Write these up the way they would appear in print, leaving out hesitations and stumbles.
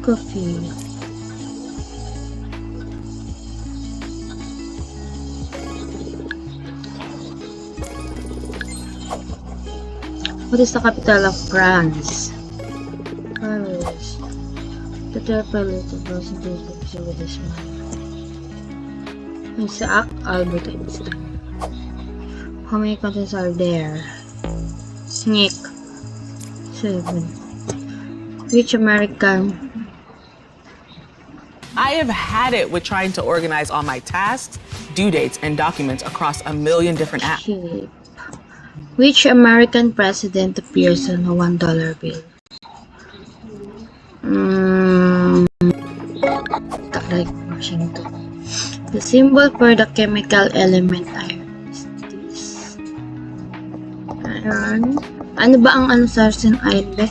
Coffee. What is the capital of France? Paris. The pilot of percentage of this man. Isaac Albert Einstein. How many continents are there? Nick. 7. Which American? I have had it with trying to organize all my tasks, due dates, and documents across a million different apps. Shape. Which American president appears on a $1 bill? Like Washington. The symbol for the chemical element iron is this. Iron. Ano ba ang ano sa iron be?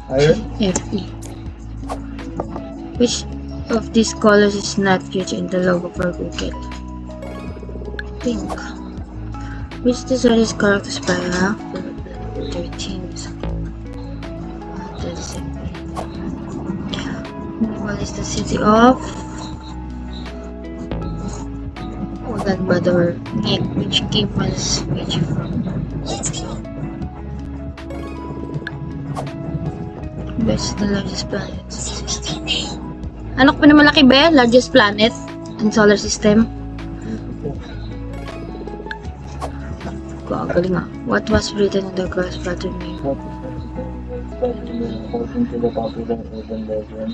Iron? Fe. Which of these colors is not used in the logo for Google? Pink. Which design is characterized by a 13? What is the city of Ulaanbaatar? Nick, which cave was which from? Where's the largest planet in the system? Ano pa naman malaki ba? Largest planet in solar system? Galing ah. What was written in the grass pattern name? According to the popular urban legend.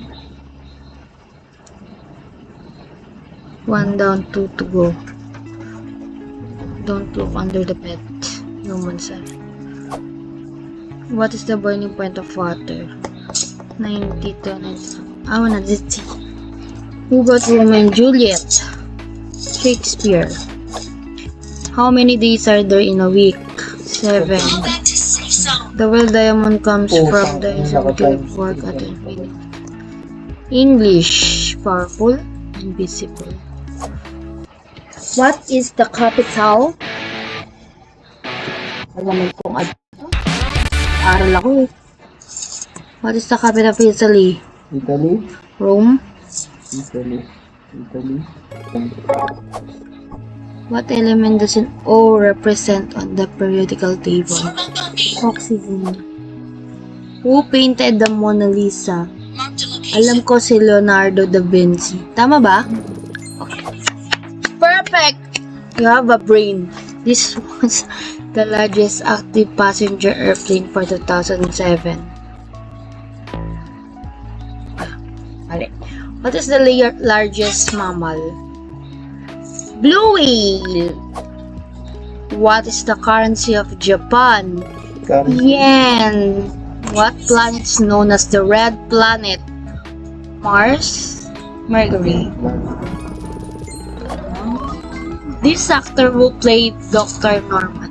1 down, 2 to go. Don't look under the bed. Human said. What is the boiling point of water? 90 to 90. I wanna see. Who got Romeo and Juliet? Shakespeare. How many days are there in a week? 7. The well diamond comes from the Greek word at infinity. English. Powerful. Invisible. What is the capital? Alam mo kung aral ako eh. What is the capital of Italy? Italy? Rome. Italy. What element does an O represent on the periodical table? Oxygen. Who painted the Mona Lisa? Alam ko si Leonardo da Vinci. Tama ba? Okay. Perfect! You have a brain. This was the largest active passenger airplane for 2007. What is the largest mammal? Blue whale. What is the currency of Japan? Yen. What planet is known as the red planet? Mars? Mercury. This actor who played Dr. Norman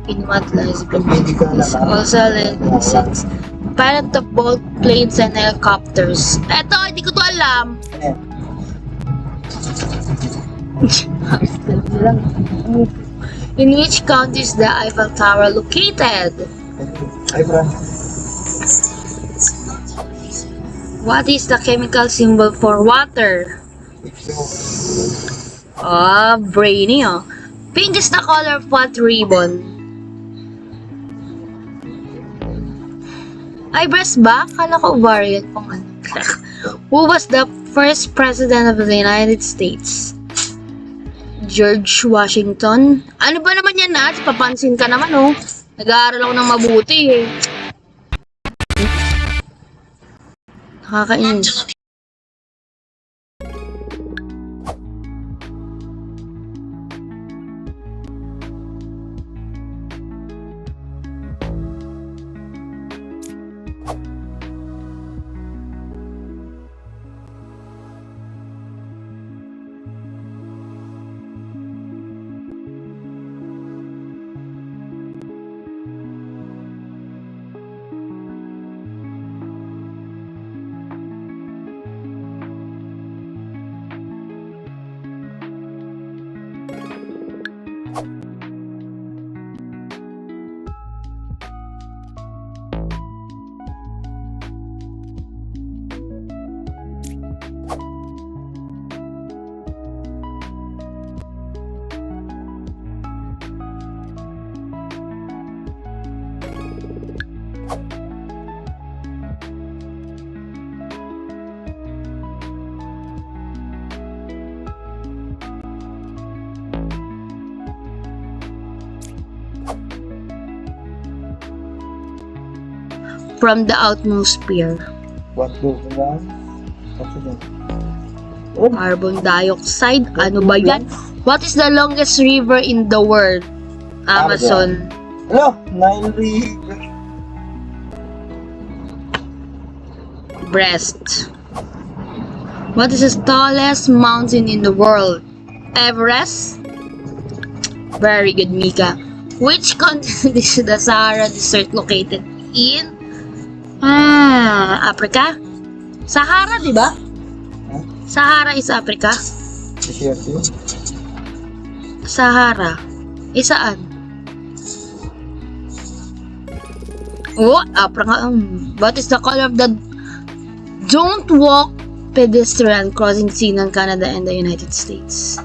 in What Lies Beneath is also licensed pilot of both planes and helicopters. Eto, hindi ko to alam. In which country is the Eiffel Tower located? What is the chemical symbol for water? Brainy oh. Pink is the color of what ribbon? Eyebrows ba? Kala ko variant pang ano. Who was the first president of the United States? George Washington. Ano ba naman yan na? Papansin ka naman oh. Nag-aaral ako ng mabuti eh. Nakakainis. from the atmosphere? What goes around? Oxygen. Oh, Carbon dioxide? Ano ba yan? What is the longest river in the world? Amazon. hello, Nile River. Breast. What is the tallest mountain in the world? Everest? Very good, Mika. Which continent is the Sahara Desert located in? Africa? Sahara, di ba? Huh? Sahara is Africa. Desert yun. Sahara. Saan? Oh, Africa. What is the color of the don't walk pedestrian crossing scene in Canada and the United States?